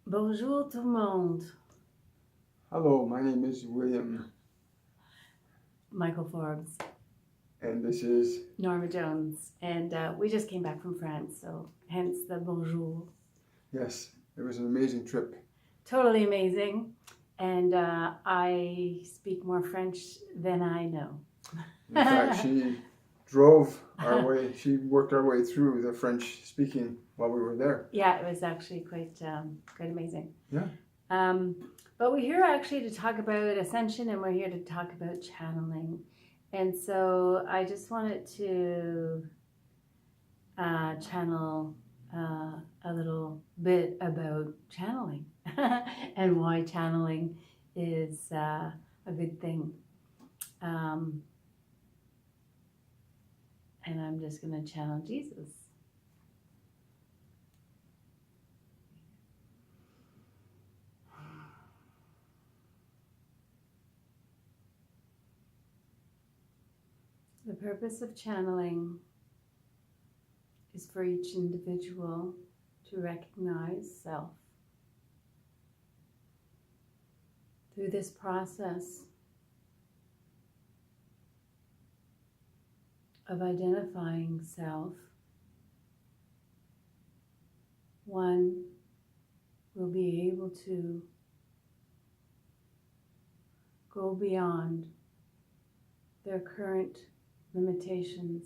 Bonjour tout le monde. Hello, my name is William, Michael Forbes, and this is Norma Jones, and we just came back from France, so hence the bonjour. yes, it was an amazing trip. Totally amazing, and I speak more French than I know. In fact, she drove our way. She worked our way through the French speaking while we were there. Yeah, it was actually quite amazing. Yeah. But we're here actually to talk about Ascension, and we're here to talk about channeling. And so I just wanted to channel a little bit about channeling and why channeling is a good thing. And I'm just going to channel Jesus. The purpose of channeling is for each individual to recognize self. Through this process of identifying self, one will be able to go beyond their current limitations.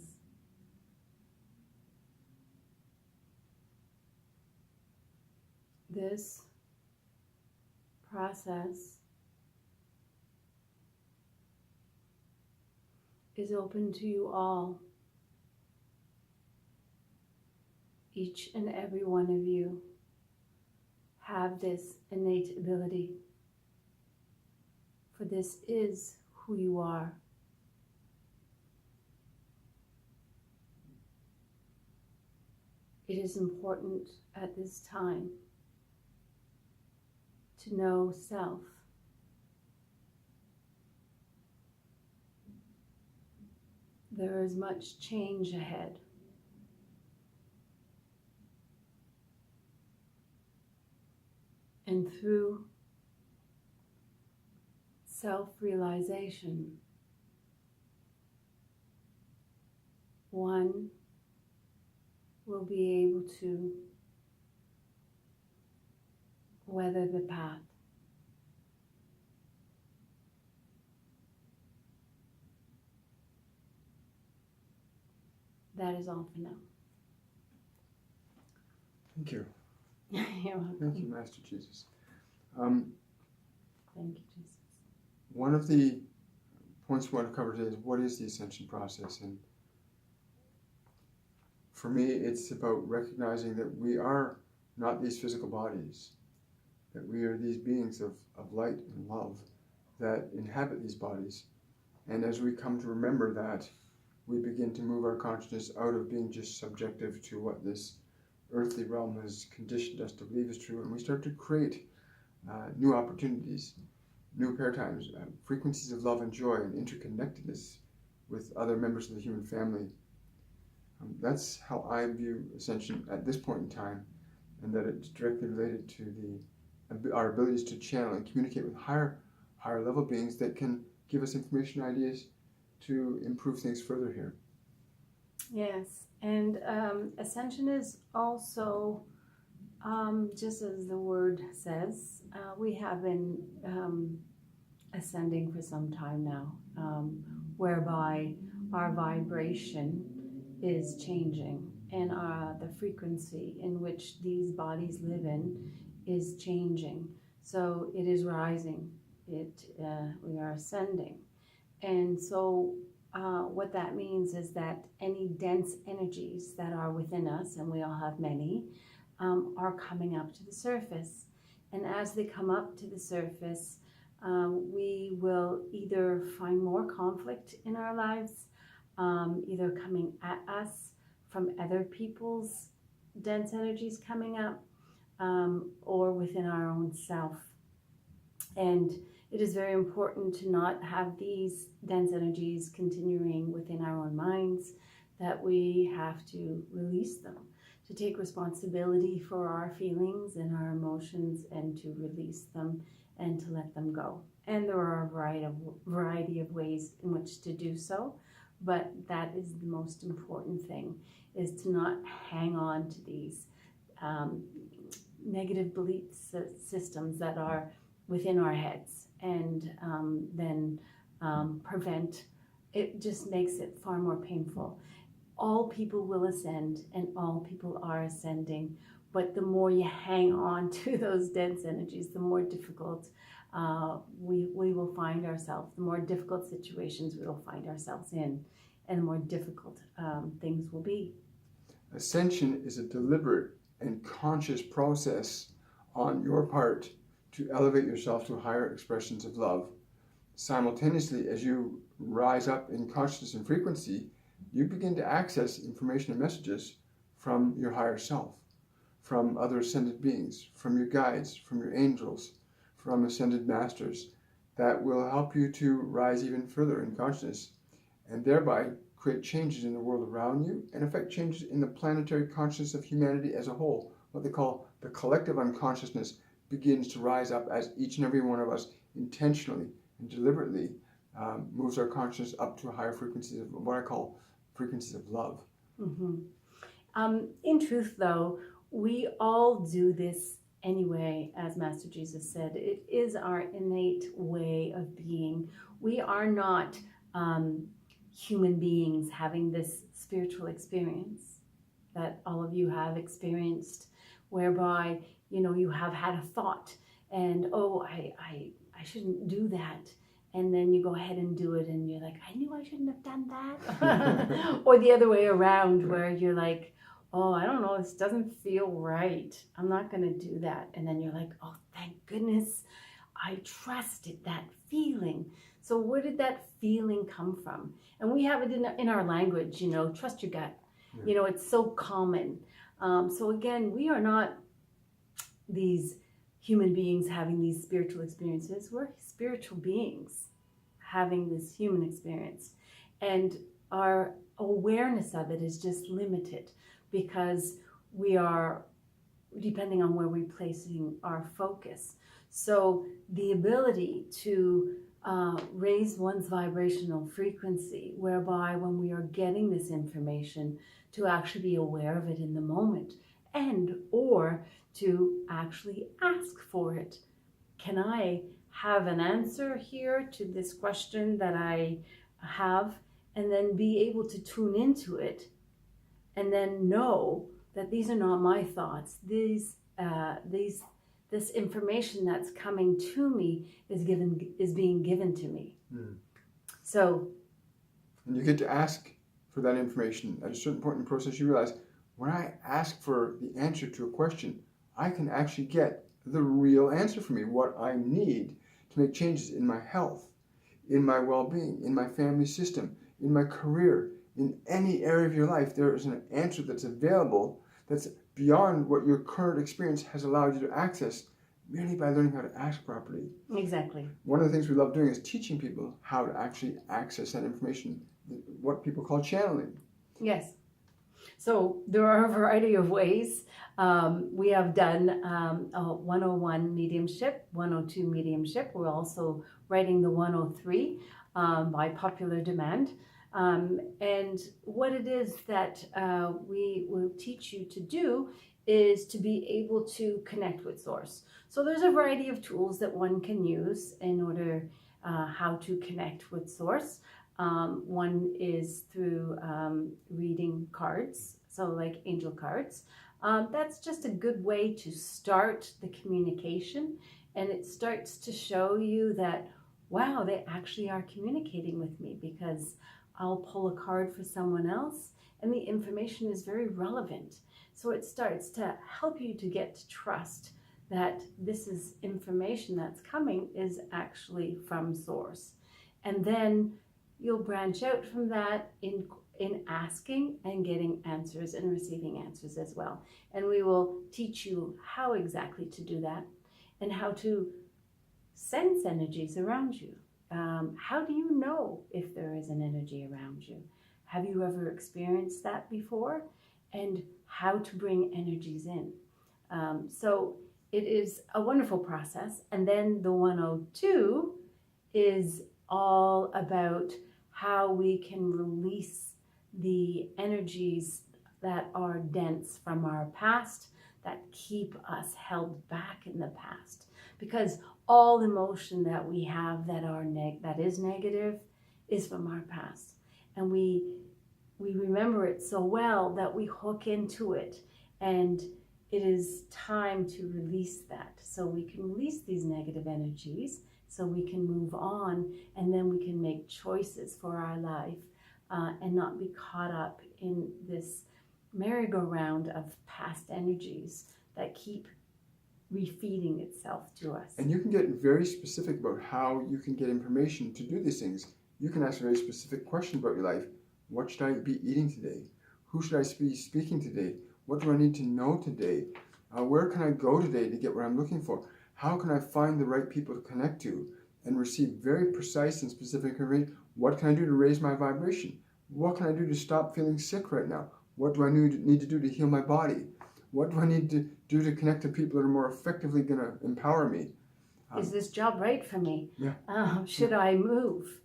This process is open to you all. Each and every one of you have this innate ability, for this is who you are. It is important at this time to know self. There is much change ahead. And through self-realization, one will be able to weather the path. That is all for now. Thank you. You're welcome. Thank you, Master Jesus. Thank you, Jesus. One of the points we want to cover today is what is the ascension process? And for me, it's about recognizing that we are not these physical bodies, that we are these beings of light and love that inhabit these bodies. And as we come to remember that, we begin to move our consciousness out of being just subjective to what this earthly realm has conditioned us to believe is true, and we start to create new opportunities, new paradigms, frequencies of love and joy and interconnectedness with other members of the human family. That's how I view Ascension at this point in time, and that it's directly related to our abilities to channel and communicate with higher level beings that can give us information, ideas to improve things further here. Yes, and Ascension is also, just as the word says, we have been ascending for some time now, whereby our vibration is changing, and the frequency in which these bodies live in is changing. So it is rising. We are ascending, and so what that means is that any dense energies that are within us, and we all have many, are coming up to the surface. And as they come up to the surface, we will either find more conflict in our lives, either coming at us from other people's dense energies coming up, or within our own self. And it is very important to not have these dense energies continuing within our own minds, that we have to release them, to take responsibility for our feelings and our emotions and to release them and to let them go. And there are a variety of ways in which to do so, but that is the most important thing, is to not hang on to these negative belief systems that are within our heads and then prevent. It just makes it far more painful. All people will ascend and all people are ascending, but the more you hang on to those dense energies, the more difficult we will find ourselves, the more difficult situations we will find ourselves in, and the more difficult things will be. Ascension is a deliberate and conscious process on your part to elevate yourself to higher expressions of love. Simultaneously, as you rise up in consciousness and frequency, you begin to access information and messages from your higher self, from other ascended beings, from your guides, from your angels, from ascended masters, that will help you to rise even further in consciousness and thereby create changes in the world around you and affect changes in the planetary consciousness of humanity as a whole. What they call the collective unconsciousness begins to rise up as each and every one of us intentionally and deliberately moves our consciousness up to higher frequencies of what I call frequencies of love. Mm-hmm. In truth, though, we all do this anyway, as Master Jesus said. It is our innate way of being. We are not human beings having this spiritual experience that all of you have experienced, whereby, you know, you have had a thought and, oh, I shouldn't do that. And then you go ahead and do it and you're like, I knew I shouldn't have done that. Or the other way around, where you're like, oh, I don't know, this doesn't feel right. I'm not going to do that. And then you're like, oh, thank goodness I trusted that feeling. So where did that feeling come from? And we have it in our language, you know, trust your gut. Yeah. You know, it's so common. So again, we are not these human beings having these spiritual experiences. We're spiritual beings having this human experience. And our awareness of it is just limited because we are depending on where we're placing our focus. So the ability to raise one's vibrational frequency, whereby when we are getting this information, to actually be aware of it in the moment, and or to actually ask for it. Can I have an answer here to this question that I have, and then be able to tune into it and then know that these are not my thoughts. This information that's coming to me is being given to me. So, and you get to ask for that information. At a certain point in the process, you realize, when I ask for the answer to a question, I can actually get the real answer for me, what I need to make changes in my health, in my well-being, in my family system, in my career, in any area of your life. There is an answer that's available that's beyond what your current experience has allowed you to access, merely by learning how to ask properly. Exactly. One of the things we love doing is teaching people how to actually access that information, what people call channeling. Yes. So there are a variety of ways. We have done 101 mediumship, 102 mediumship. We're also writing the 103 by popular demand. And what it is that we will teach you to do is to be able to connect with Source. So there's a variety of tools that one can use in order how to connect with Source. One is through reading cards, so like angel cards. That's just a good way to start the communication, and it starts to show you that, wow, they actually are communicating with me, because I'll pull a card for someone else and the information is very relevant. So it starts to help you to get to trust that this is information that's coming is actually from Source. And then you'll branch out from that in asking and getting answers and receiving answers as well. And we will teach you how exactly to do that and how to sense energies around you. How do you know if there is an energy around you? Have you ever experienced that before? And how to bring energies in. So it is a wonderful process. And then the 102 is all about how we can release the energies that are dense from our past, that keep us held back in the past. Because all emotion that we have that is negative is from our past. And we remember it so well that we hook into it. And it is time to release that. So we can release these negative energies so we can move on, and then we can make choices for our life and not be caught up in this merry-go-round of past energies that keep refeeding itself to us. And you can get very specific about how you can get information to do these things. You can ask a very specific question about your life. What should I be eating today? Who should I be speaking today? What do I need to know today? Where can I go today to get what I'm looking for? How can I find the right people to connect to and receive very precise and specific information? What can I do to raise my vibration? What can I do to stop feeling sick right now? What do I need to do to heal my body? What do I need to do to connect to people that are more effectively going to empower me? Is this job right for me? Yeah. Should I move?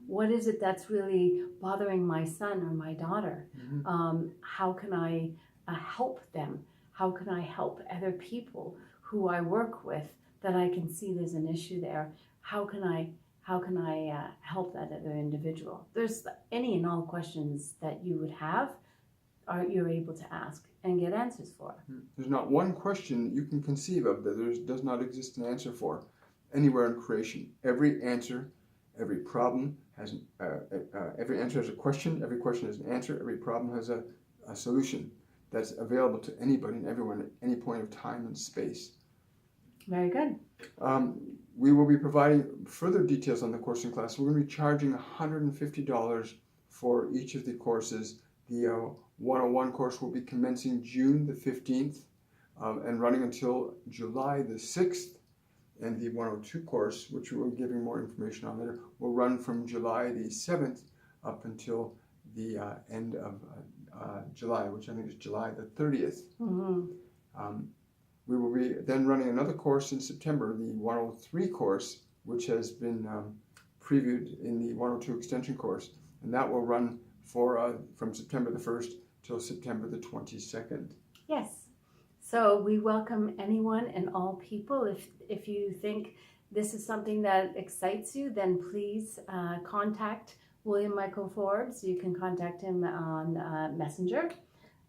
What is it that's really bothering my son or my daughter? Mm-hmm. How can I help them? How can I help other people who I work with that I can see there's an issue there? How can I help that other individual? There's any and all questions that you would have, you're able to ask and get answers for. There's not one question you can conceive of that there does not exist an answer for anywhere in creation. Every answer, every problem has every answer has a question. Every question has an answer. Every problem has a solution that's available to anybody and everyone at any point of time and space. Very good. We will be providing further details on the course and class. We're going to be charging $150 for each of the courses. The 101 course will be commencing June the 15th and running until July the 6th. And the 102 course, which we will be giving more information on later, will run from July the 7th up until the end of July, which I think is July the 30th. Mm-hmm. We will be then running another course in September, the 103 course, which has been previewed in the 102 extension course. And that will run from September the 1st till September the 22nd. Yes. So we welcome anyone and all people. If you think this is something that excites you, then please contact William Michael Forbes. You can contact him on Messenger.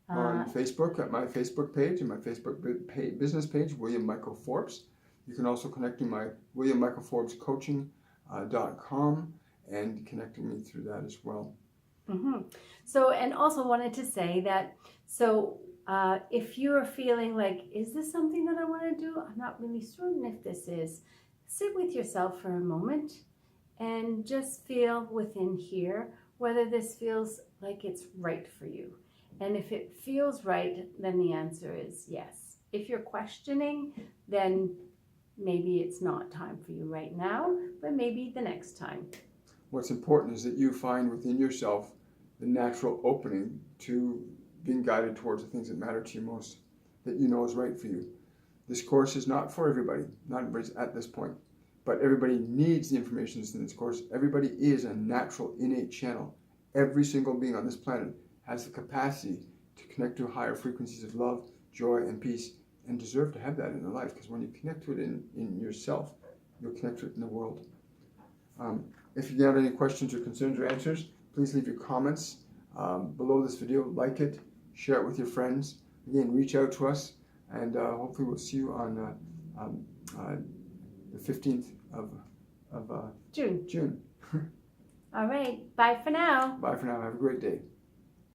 On Facebook, at my Facebook page and my Facebook business page, William Michael Forbes. You can also connect to my WilliamMichaelForbesCoaching.com and connecting me through that as well. Mm-hmm. So, and also wanted to say that, if you're feeling like, is this something that I want to do? I'm not really certain if this is. Sit with yourself for a moment and just feel within here whether this feels like it's right for you. And if it feels right, then the answer is yes. If you're questioning, then maybe it's not time for you right now, but maybe the next time. What's important is that you find within yourself the natural opening to being guided towards the things that matter to you most, that you know is right for you. This course is not for everybody, not everybody's at this point, but everybody needs the information that's in this course. Everybody is a natural, innate channel. Every single being on this planet has the capacity to connect to higher frequencies of love, joy, and peace, and deserve to have that in their life, because when you connect to it in yourself, you'll connect to it in the world. If you have any questions or concerns or answers, please leave your comments below this video, like it, share it with your friends. Again, reach out to us, and hopefully we'll see you on the 15th of June. All right. Bye for now. Bye for now. Have a great day.